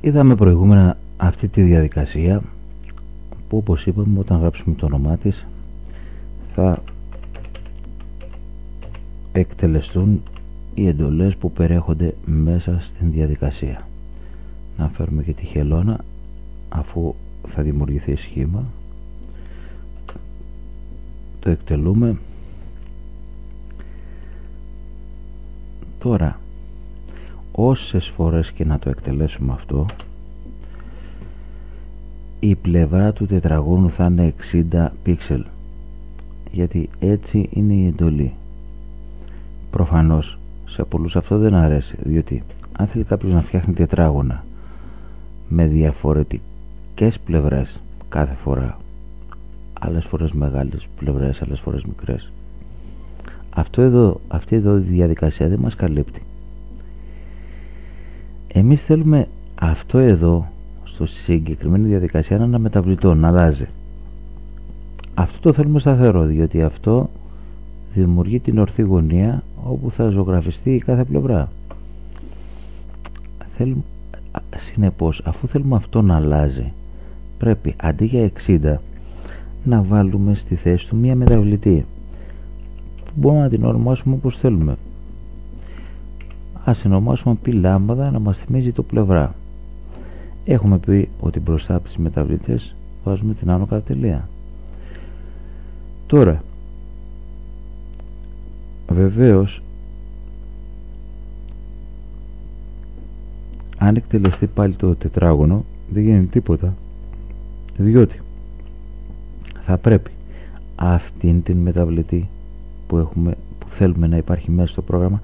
Είδαμε προηγούμενα αυτή τη διαδικασία που, όπως είπαμε, όταν γράψουμε το όνομά της θα εκτελεστούν οι εντολές που περιέχονται μέσα στην διαδικασία. Να φέρουμε και τη χελώνα, αφού θα δημιουργηθεί σχήμα. Το εκτελούμε. Τώρα, όσες φορές και να το εκτελέσουμε αυτό, η πλευρά του τετραγώνου θα είναι 60 πίξελ, γιατί έτσι είναι η εντολή. Προφανώς σε πολλούς αυτό δεν αρέσει, διότι αν θέλει κάποιος να φτιάχνει τετράγωνα με διαφορετικές πλευρές κάθε φορά, άλλες φορές μεγάλες πλευρές, άλλες φορές μικρές, αυτή εδώ η διαδικασία δεν μας καλύπτει. Εμείς θέλουμε αυτό εδώ στο συγκεκριμένη διαδικασία να είναι μεταβλητό, να αλλάζει. Αυτό το θέλουμε σταθερό, διότι αυτό δημιουργεί την ορθή γωνία όπου θα ζωγραφιστεί η κάθε πλευρά. Συνεπώς, αφού θέλουμε αυτό να αλλάζει, πρέπει αντί για 60 να βάλουμε στη θέση του μία μεταβλητή που μπορούμε να την ονομάσουμε όπως θέλουμε. Ας την ονομάσουμε π λάμδα, να μας θυμίζει το πλευρά. Έχουμε πει ότι μπροστά από τις μεταβλητές βάζουμε την άνω κάτω τελεία. Τώρα, βεβαίως, αν εκτελεστεί πάλι το τετράγωνο δεν γίνει τίποτα, διότι θα πρέπει αυτήν την μεταβλητή που θέλουμε να υπάρχει μέσα στο πρόγραμμα,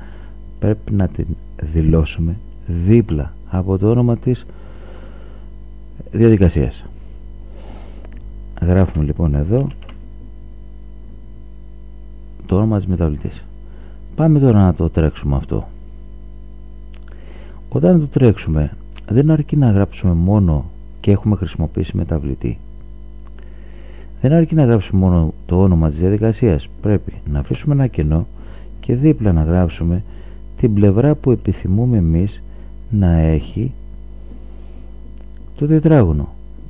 πρέπει να την δηλώσουμε δίπλα από το όνομα της διαδικασίας. Γράφουμε λοιπόν εδώ το όνομα της μεταβλητής. Πάμε τώρα να το τρέξουμε αυτό. Όταν το τρέξουμε δεν αρκεί να γράψουμε μόνο και έχουμε χρησιμοποιήσει μεταβλητή. Δεν αρκεί να γράψουμε μόνο το όνομα της διαδικασίας. Πρέπει να αφήσουμε ένα κενό και δίπλα να γράψουμε την πλευρά που επιθυμούμε εμείς να έχει το τετράγωνο,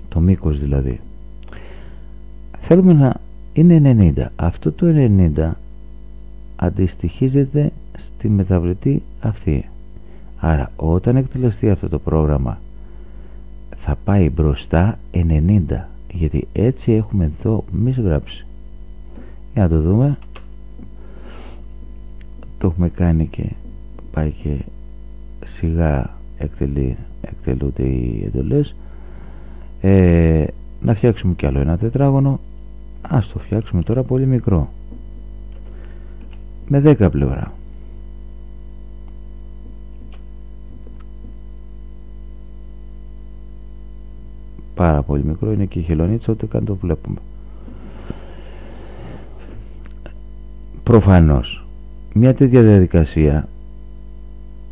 το μήκος δηλαδή. Θέλουμε να είναι 90. Αυτό το 90 αντιστοιχίζεται στη μεταβλητή αυτή. Άρα όταν εκτελεστεί αυτό το πρόγραμμα θα πάει μπροστά 90, γιατί έτσι έχουμε εδώ εμείς γράψει. Για να το δούμε. Το έχουμε κάνει και πάει και σιγά εκτελούνται οι εντολές. Να φτιάξουμε κι άλλο ένα τετράγωνο. Ας το φτιάξουμε τώρα πολύ μικρό, με 10 πλευρά. Πάρα πολύ μικρό, είναι και η χελονίτσα, ούτε καν το βλέπουμε. Προφανώς μια τέτοια διαδικασία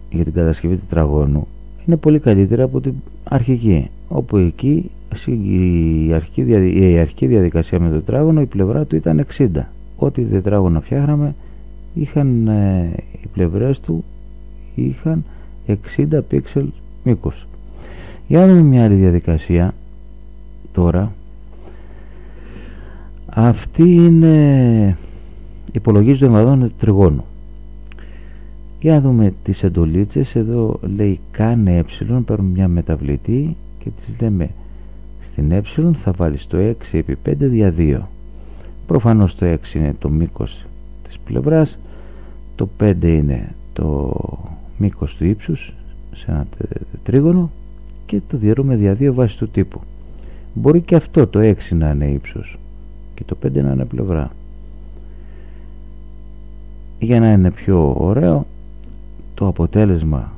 για την κατασκευή τετραγώνου είναι πολύ καλύτερα από την αρχική, όπου εκεί η αρχική διαδικασία με το τετράγωνο η πλευρά του ήταν 60. Ό,τι τετράγωνο φτιάχναμε οι πλευρές του είχαν 60 πίξελ μήκος. Για να δούμε μια άλλη διαδικασία τώρα. Αυτή είναι υπολογίζει το εμβαδόν τριγώνου. Για να δούμε τις εντολίτσες. Εδώ λέει κάνε ε, παίρνουμε μια μεταβλητή και τις λέμε στην ε θα βάλεις το 6 επί 5 δια 2. Προφανώς το 6 είναι το μήκος της πλευράς, το 5 είναι το μήκος του ύψους σε ένα τρίγωνο και το διαιρούμε δια 2 βάσει του τύπου. Μπορεί και αυτό το 6 να είναι ύψος και το 5 να είναι πλευρά. Για να είναι πιο ωραίο, το αποτέλεσμα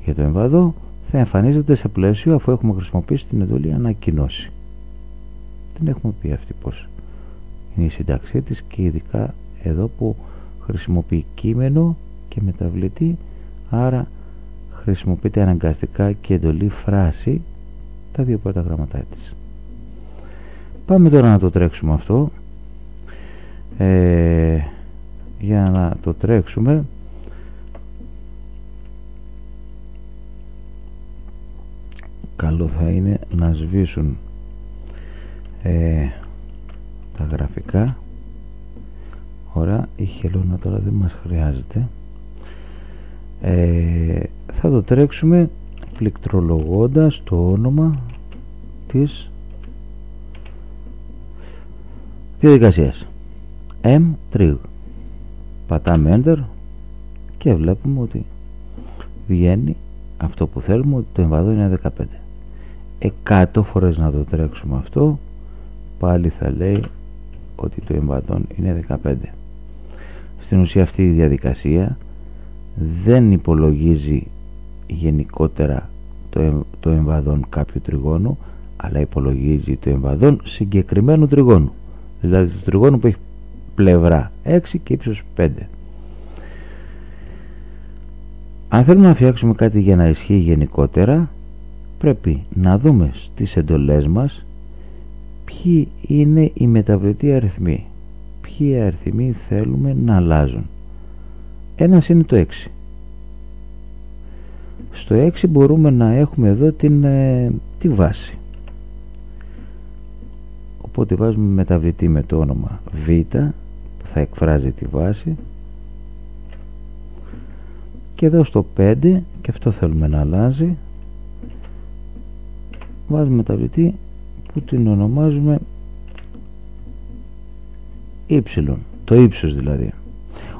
για το εμβαδό θα εμφανίζεται σε πλαίσιο, αφού έχουμε χρησιμοποιήσει την εντολή ανακοινώσει. Την έχουμε πει αυτή πως είναι η σύνταξή της, και ειδικά εδώ που χρησιμοποιεί κείμενο και μεταβλητή, άρα χρησιμοποιείται αναγκαστικά και εντολή φράση, τα δύο πρώτα γραμματά της. Πάμε τώρα να το τρέξουμε αυτό. Για να το τρέξουμε καλό θα είναι να σβήσουν τα γραφικά. Ωραία, η χελώνα τώρα δεν μας χρειάζεται. Θα το τρέξουμε πληκτρολογώντας το όνομα της διαδικασίας M-Trig. Πατάμε Enter και βλέπουμε ότι βγαίνει αυτό που θέλουμε, ότι το εμβαδόν είναι 15. 100 φορές να το τρέξουμε αυτό, πάλι θα λέει ότι το εμβαδόν είναι 15. Στην ουσία αυτή η διαδικασία δεν υπολογίζει γενικότερα το εμβαδόν κάποιου τριγώνου, αλλά υπολογίζει το εμβαδόν συγκεκριμένου τριγώνου, δηλαδή του τριγώνου που έχει πλευρά 6 και ύψος 5. Αν θέλουμε να φτιάξουμε κάτι για να ισχύει γενικότερα, πρέπει να δούμε στις εντολές μας ποιοι είναι οι μεταβλητοί αριθμοί, ποιοι αριθμοί θέλουμε να αλλάζουν. Ένας είναι το 6. Στο 6 μπορούμε να έχουμε εδώ τη βάση, οπότε βάζουμε μεταβλητή με το όνομα Β που θα εκφράζει τη βάση, και εδώ στο 5, και αυτό θέλουμε να αλλάζει, βάζουμε μεταβλητή που την ονομάζουμε Y, το ύψος δηλαδή.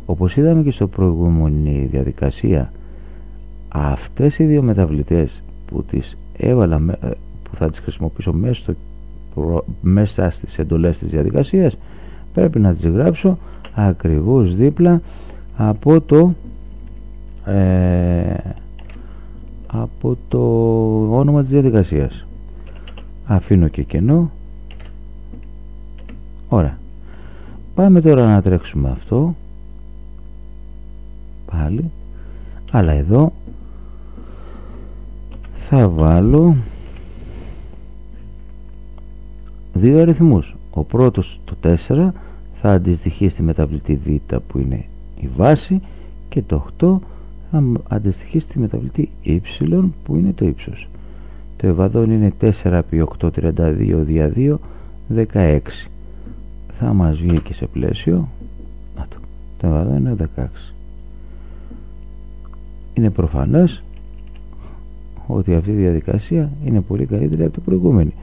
Όπως είδαμε και στο προηγούμενη διαδικασία, αυτές οι δύο μεταβλητές που τις έβαλα, που θα τις χρησιμοποιήσω μέσα στις εντολές της διαδικασίας, πρέπει να τις γράψω ακριβώς δίπλα από το όνομα της διαδικασίας. Αφήνω και κενό. Ωραία, πάμε τώρα να τρέξουμε αυτό πάλι, αλλά εδώ θα βάλω δύο αριθμούς. Ο πρώτος, το 4, θα αντιστοιχεί στη μεταβλητή Β που είναι η βάση, και το 8 θα αντιστοιχεί στη μεταβλητή Y που είναι το ύψος. Το εμβαδόν είναι 4 επί 8, 32 δια 2, 16. Θα μας βγει και σε πλαίσιο. Το εμβαδόν είναι 16. Είναι προφανές ότι αυτή η διαδικασία είναι πολύ καλύτερη από την προηγούμενη,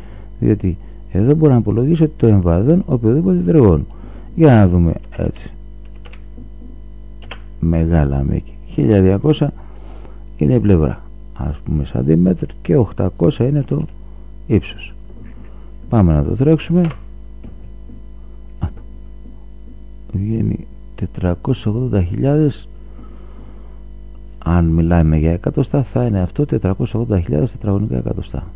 διότι εδώ μπορώ να υπολογίσω το εμβαδόν οποιοδήποτε τριγώνου. Για να δούμε έτσι, μεγάλα μήκη, 1200 είναι η πλευρά, ας πούμε σαντιμέτρ, και 800 είναι το ύψος. Πάμε να το τρέξουμε. Βγαίνει 480.000. Αν μιλάμε για εκατοστά, θα είναι αυτό 480.000 τετραγωνικά εκατοστά.